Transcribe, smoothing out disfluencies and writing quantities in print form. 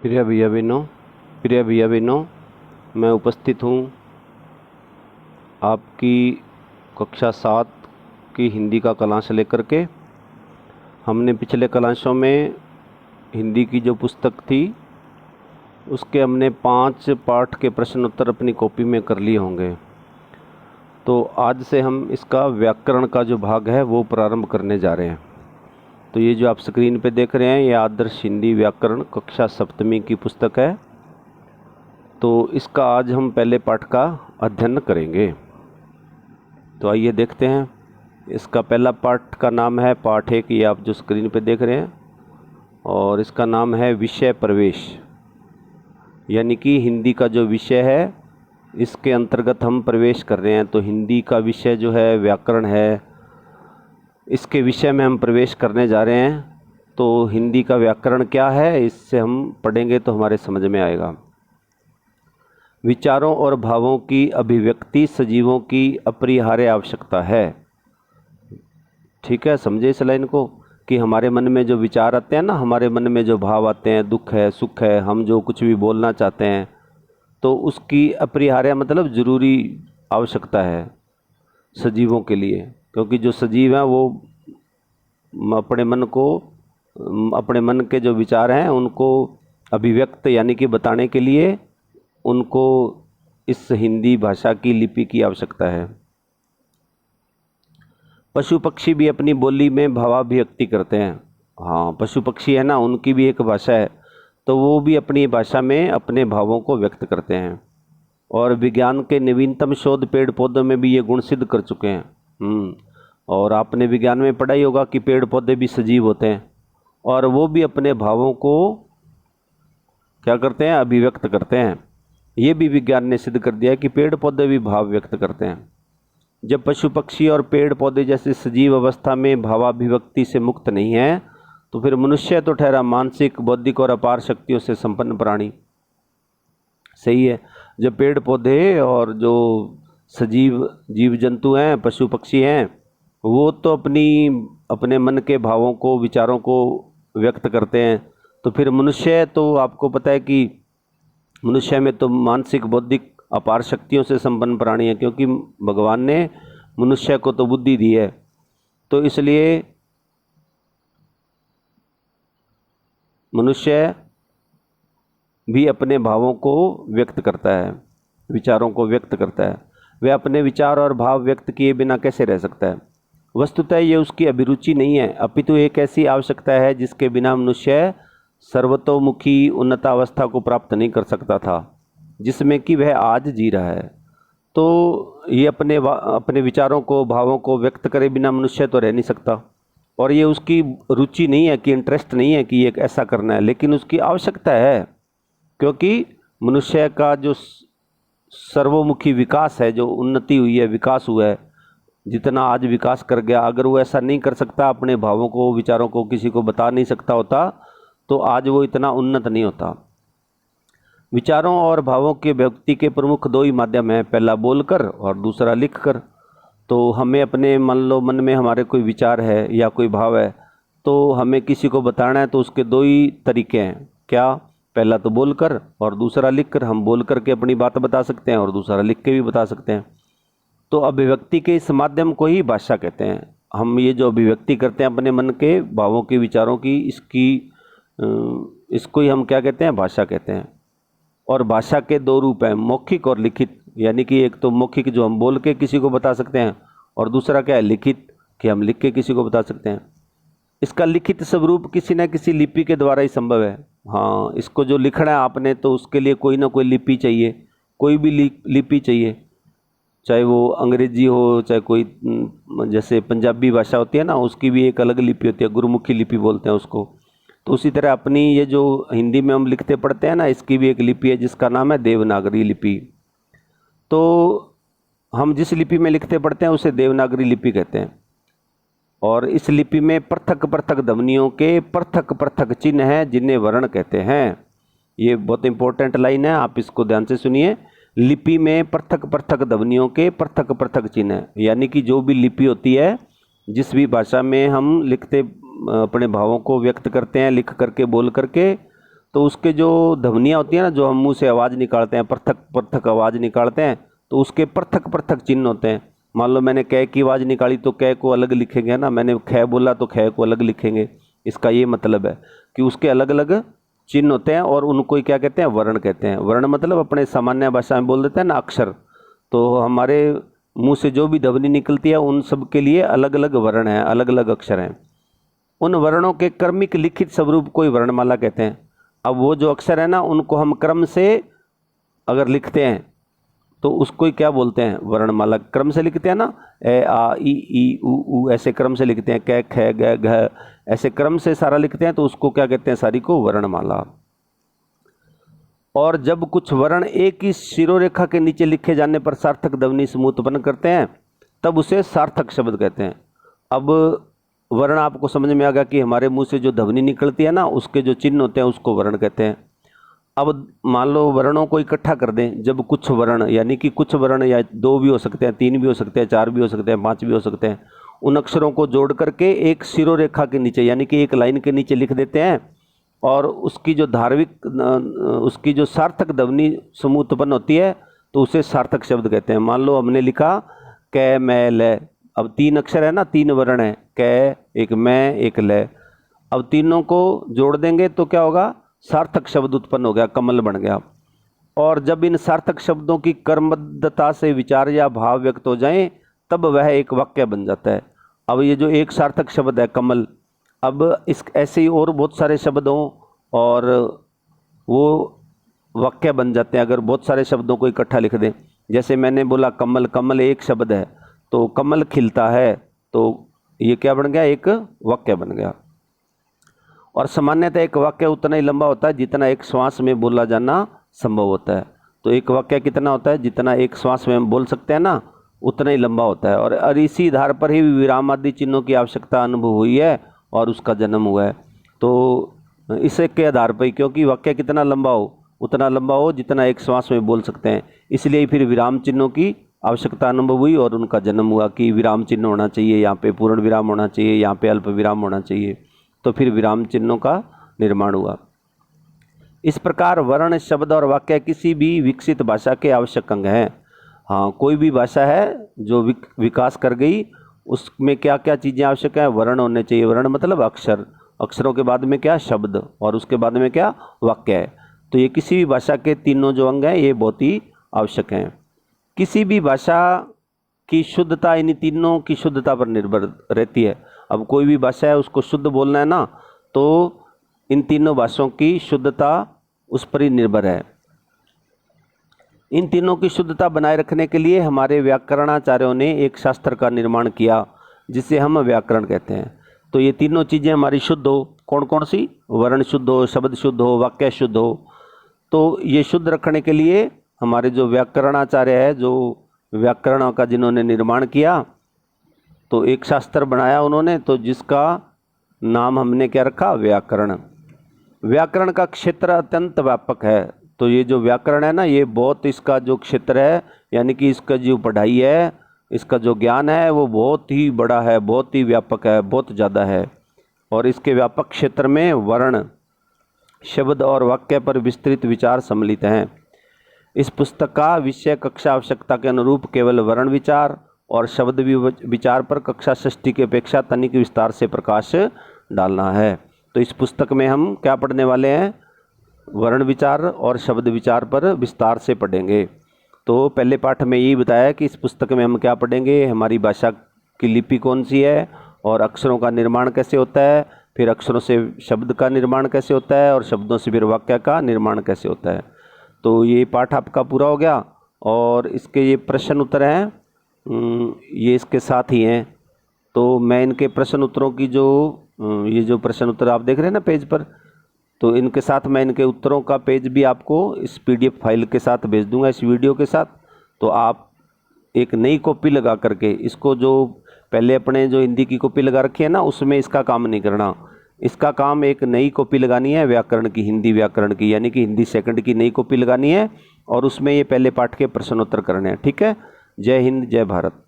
प्रिय भैया बहनों, मैं उपस्थित हूँ आपकी कक्षा 7 की हिंदी का कलांश लेकर के। हमने पिछले कलांशों में हिंदी की जो पुस्तक थी उसके हमने 5 पाठ के प्रश्न उत्तर अपनी कॉपी में कर लिए होंगे। तो आज से हम इसका व्याकरण का जो भाग है वो प्रारंभ करने जा रहे हैं। तो ये जो आप स्क्रीन पे देख रहे हैं ये आदर्श हिंदी व्याकरण कक्षा 7वीं की पुस्तक है। तो इसका आज हम पहले पाठ का अध्ययन करेंगे। तो आइए देखते हैं। इसका पहला पाठ का नाम है पाठ 1, ये आप जो स्क्रीन पे देख रहे हैं, और इसका नाम है विषय प्रवेश। यानी कि हिंदी का जो विषय है इसके अंतर्गत हम प्रवेश कर रहे हैं। तो हिंदी का विषय जो है व्याकरण है, इसके विषय में हम प्रवेश करने जा रहे हैं। तो हिंदी का व्याकरण क्या है इससे हम पढ़ेंगे तो हमारे समझ में आएगा। विचारों और भावों की अभिव्यक्ति सजीवों की अपरिहार्य आवश्यकता है। ठीक है, समझे इस लाइन को कि हमारे मन में जो विचार आते हैं ना, हमारे मन में जो भाव आते हैं, दुख है, सुख है, हम जो कुछ भी बोलना चाहते हैं, तो उसकी अपरिहार्य मतलब ज़रूरी आवश्यकता है सजीवों के लिए। क्योंकि जो सजीव हैं वो अपने मन के जो विचार हैं उनको अभिव्यक्त यानी कि बताने के लिए उनको इस हिंदी भाषा की लिपि की आवश्यकता है। पशु पक्षी भी अपनी बोली में भावाभिव्यक्ति करते हैं। हाँ, पशु पक्षी है ना, उनकी भी एक भाषा है, तो वो भी अपनी भाषा में अपने भावों को व्यक्त करते हैं। और विज्ञान के नवीनतम शोध पेड़ पौधों में भी ये गुण सिद्ध कर चुके हैं। और आपने विज्ञान में पढ़ा ही होगा कि पेड़ पौधे भी सजीव होते हैं और वो भी अपने भावों को क्या करते हैं, अभिव्यक्त करते हैं। ये भी विज्ञान ने सिद्ध कर दिया है कि पेड़ पौधे भी भाव व्यक्त करते हैं। जब पशु पक्षी और पेड़ पौधे जैसे सजीव अवस्था में भावाभिव्यक्ति से मुक्त नहीं है तो फिर मनुष्य तो ठहरा मानसिक, बौद्धिक और अपार शक्तियों से संपन्न प्राणी। सही है। जब पेड़ पौधे और जो सजीव जीव जंतु हैं, पशु पक्षी हैं, वो तो अपने मन के भावों को, विचारों को व्यक्त करते हैं, तो फिर मनुष्य तो आपको पता है कि मनुष्य में तो मानसिक, बौद्धिक, अपार शक्तियों से संपन्न प्राणी है, क्योंकि भगवान ने मनुष्य को तो बुद्धि दी है। तो इसलिए मनुष्य भी अपने भावों को व्यक्त करता है, विचारों को व्यक्त करता है। वह अपने विचार और भाव व्यक्त किए बिना कैसे रह सकता है? वस्तुतः ये उसकी अभिरुचि नहीं है, अपितु एक ऐसी आवश्यकता है जिसके बिना मनुष्य सर्वतोमुखी उन्नतावस्था को प्राप्त नहीं कर सकता था, जिसमें कि वह आज जी रहा है। तो ये अपने विचारों को, भावों को व्यक्त करे बिना मनुष्य तो रह नहीं सकता। और ये उसकी रुचि नहीं है कि इंटरेस्ट नहीं है कि ये ऐसा करना है, लेकिन उसकी आवश्यकता है, क्योंकि मनुष्य का जो सर्वमुखी विकास है, जो उन्नति हुई है, विकास हुआ है, जितना आज विकास कर गया, अगर वो ऐसा नहीं कर सकता, अपने भावों को, विचारों को किसी को बता नहीं सकता होता, तो आज वो इतना उन्नत नहीं होता। विचारों और भावों के व्यक्ति के प्रमुख 2 ही माध्यम हैं, पहला बोलकर और दूसरा लिखकर। तो हमें अपने मन में हमारे कोई विचार है या कोई भाव है, तो हमें किसी को बताना है, तो उसके 2 ही तरीके हैं। क्या? पहला तो बोलकर और दूसरा लिखकर। हम बोल करके अपनी बात बता सकते हैं और दूसरा लिख के भी बता सकते हैं। तो अभिव्यक्ति के इस माध्यम को ही भाषा कहते हैं। हम ये जो अभिव्यक्ति करते हैं अपने मन के भावों की, विचारों की, इसको ही हम क्या कहते हैं? भाषा कहते हैं। और भाषा के 2 रूप हैं, मौखिक और लिखित। यानी कि एक तो मौखिक जो हम बोल के किसी को बता सकते हैं, और दूसरा क्या है? लिखित, कि हम लिख के किसी को बता सकते हैं। इसका लिखित स्वरूप किसी न किसी लिपि के द्वारा ही संभव है। हाँ, इसको जो लिखना है आपने, तो उसके लिए कोई ना कोई लिपि चाहिए, कोई भी लिपि चाहिए, चाहे वो अंग्रेजी हो, चाहे कोई जैसे पंजाबी भाषा होती है ना, उसकी भी एक अलग लिपि होती है, गुरुमुखी लिपि बोलते हैं उसको। तो उसी तरह अपनी ये जो हिंदी में हम लिखते पढ़ते हैं ना, इसकी भी एक लिपि है जिसका नाम है देवनागरी लिपि। तो हम जिस लिपि में लिखते पढ़ते हैं उसे देवनागरी लिपि कहते हैं। और इस लिपि में पृथक पृथक ध्वनियों के पृथक पृथक चिन्ह हैं जिन्हें वर्ण कहते हैं। ये बहुत इंपॉर्टेंट लाइन है, आप इसको ध्यान से सुनिए। लिपि में पृथक पृथक ध्वनियों के पृथक पृथक चिन्ह है, यानी कि जो भी लिपि होती है, जिस भी भाषा में हम लिखते अपने भावों को व्यक्त करते हैं, लिख करके, बोल करके, तो उसके जो ध्वनियाँ होती हैं ना, जो हम मुंह से आवाज़ निकालते हैं, पृथक पृथक आवाज़ निकालते हैं, तो उसके पृथक पृथक चिन्ह होते हैं। मान लो मैंने कै की आवाज़ निकाली तो कै को अलग लिखेंगे ना, मैंने खे बोला तो खे को अलग लिखेंगे। इसका ये मतलब है कि उसके अलग अलग चिन्ह होते हैं और उनको ही क्या कहते हैं, वर्ण कहते हैं। वर्ण मतलब अपने सामान्य भाषा में बोल देते हैं ना अक्षर, तो हमारे मुंह से जो भी ध्वनि निकलती है उन सब के लिए अलग अलग वर्ण हैं, अलग अलग अक्षर हैं। उन वर्णों के क्रमिक लिखित स्वरूप को ही वर्णमाला कहते हैं। अब वो जो अक्षर है ना, उनको हम क्रम से अगर लिखते हैं तो उसको ही क्या बोलते हैं, वर्णमाला। क्रम से लिखते हैं ना, ए आ ई उ ऐसे क्रम से लिखते हैं, कै ख ग घ ऐसे क्रम से सारा लिखते हैं, तो उसको क्या कहते हैं, सारी को वर्णमाला। और जब कुछ वर्ण एक ही शिरोरेखा के नीचे लिखे जाने पर सार्थक ध्वनि समूह उत्पन्न करते हैं, तब उसे सार्थक शब्द कहते हैं। अब वर्ण आपको समझ में आ गया कि हमारे मुंह से जो ध्वनि निकलती है ना, उसके जो चिन्ह होते हैं उसको वर्ण कहते हैं। अब मान लो वर्णों को इकट्ठा कर दें, जब कुछ वर्ण, यानी कि कुछ वर्ण या 2 भी हो सकते हैं, 3 भी हो सकते हैं, 4 भी हो सकते हैं, 5 भी हो सकते हैं, उन अक्षरों को जोड़ करके एक शिरोरेखा के नीचे, यानी कि एक लाइन के नीचे लिख देते हैं, और उसकी जो उसकी जो सार्थक ध्वनि समूह उत्पन्न होती है तो उसे सार्थक शब्द कहते हैं। मान लो हमने लिखा कै मै ल, अब 3 अक्षर है ना, 3 वर्ण है, कै, एक मैं, एक ल। अब तीनों को जोड़ देंगे तो क्या होगा, सार्थक शब्द उत्पन्न हो गया, कमल बन गया। और जब इन सार्थक शब्दों की क्रमबद्धता से विचार या भाव व्यक्त हो जाएं, तब वह एक वाक्य बन जाता है। अब ये जो एक सार्थक शब्द है कमल, अब इस ऐसे ही और बहुत सारे शब्द हों और वो वाक्य बन जाते हैं अगर बहुत सारे शब्दों को इकट्ठा लिख दें। जैसे मैंने बोला कमल, कमल एक शब्द है, तो कमल खिलता है, तो ये क्या बन गया, एक वाक्य बन गया। और सामान्यतः एक वाक्य उतना ही लंबा होता है जितना एक श्वास में बोला जाना संभव होता है। तो एक वाक्य कितना होता है, जितना एक श्वास में हम बोल सकते हैं ना, उतना ही लंबा होता है। और इसी आधार पर ही विराम आदि चिन्हों की आवश्यकता अनुभव हुई है और उसका जन्म हुआ है। तो इसे के आधार पर, क्योंकि वाक्य कितना लंबा हो, उतना लंबा हो जितना एक श्वास में बोल सकते हैं, इसलिए फिर विराम चिन्हों की आवश्यकता अनुभव हुई और उनका जन्म हुआ कि विराम चिन्ह होना चाहिए, यहाँ पे पूर्ण विराम होना चाहिए, यहाँ पे अल्प विराम होना चाहिए। तो फिर विराम चिन्हों का निर्माण हुआ। इस प्रकार वर्ण, शब्द और वाक्य किसी भी विकसित भाषा के आवश्यक अंग हैं। हाँ, कोई भी भाषा है जो विकास कर गई, उसमें क्या क्या चीज़ें आवश्यक हैं, वर्ण होने चाहिए। वर्ण मतलब अक्षर, अक्षरों के बाद में क्या, शब्द, और उसके बाद में क्या, वाक्य है। तो ये किसी भी भाषा के तीनों जो अंग हैं ये बहुत ही आवश्यक हैं। किसी भी भाषा की शुद्धता इन तीनों की शुद्धता पर निर्भर रहती है। अब कोई भी भाषा है उसको शुद्ध बोलना है ना, तो इन तीनों भाषाओं की शुद्धता उस पर ही निर्भर है। इन तीनों की शुद्धता बनाए रखने के लिए हमारे व्याकरणाचार्यों ने एक शास्त्र का निर्माण किया जिसे हम व्याकरण कहते हैं। तो ये तीनों चीज़ें हमारी शुद्ध हो, कौन कौन सी, वर्ण शुद्ध हो, शब्द शुद्ध हो, वाक्य शुद्ध हो। तो ये शुद्ध रखने के लिए हमारे जो व्याकरणाचार्य है, जो व्याकरणों का जिन्होंने निर्माण किया, तो एक शास्त्र बनाया उन्होंने, तो जिसका नाम हमने क्या रखा, व्याकरण। व्याकरण का क्षेत्र अत्यंत व्यापक है। तो ये जो व्याकरण है ना, ये बहुत, इसका जो क्षेत्र है, यानी कि इसका जो पढ़ाई है, इसका जो ज्ञान है, वो बहुत ही बड़ा है, बहुत ही व्यापक है, बहुत ज़्यादा है। और इसके व्यापक क्षेत्र में वर्ण, शब्द और वाक्य पर विस्तृत विचार सम्मिलित हैं। इस पुस्तक का विषय कक्षा आवश्यकता के अनुरूप केवल वर्ण विचार और शब्द विचार पर कक्षा षष्ठी की अपेक्षा तनिक विस्तार से प्रकाश डालना है। तो इस पुस्तक में हम क्या पढ़ने वाले हैं, वर्ण विचार और शब्द विचार पर विस्तार से पढ़ेंगे। तो पहले पाठ में यही बताया कि इस पुस्तक में हम क्या पढ़ेंगे, हमारी भाषा की लिपि कौन सी है और अक्षरों का निर्माण कैसे होता है, फिर अक्षरों से शब्द का निर्माण कैसे होता है और शब्दों से फिर वाक्य का निर्माण कैसे होता है। तो ये पाठ आपका पूरा हो गया और इसके ये प्रश्न उत्तर हैं, ये इसके साथ ही हैं। तो मैं इनके प्रश्न उत्तरों की ये जो प्रश्न उत्तर आप देख रहे हैं ना पेज पर, तो इनके साथ मैं इनके उत्तरों का पेज भी आपको इस PDF फाइल के साथ भेज दूंगा, इस वीडियो के साथ। तो आप एक नई कॉपी लगा करके इसको, जो पहले अपने जो हिंदी की कॉपी लगा रखी है ना, उसमें इसका काम नहीं करना। इसका काम एक नई कॉपी लगानी है व्याकरण की, हिंदी व्याकरण की, यानी कि हिंदी सेकंड की नई कॉपी लगानी है और उसमें ये पहले पाठ के प्रश्न उत्तर करने हैं। ठीक है। जय हिंद, जय भारत।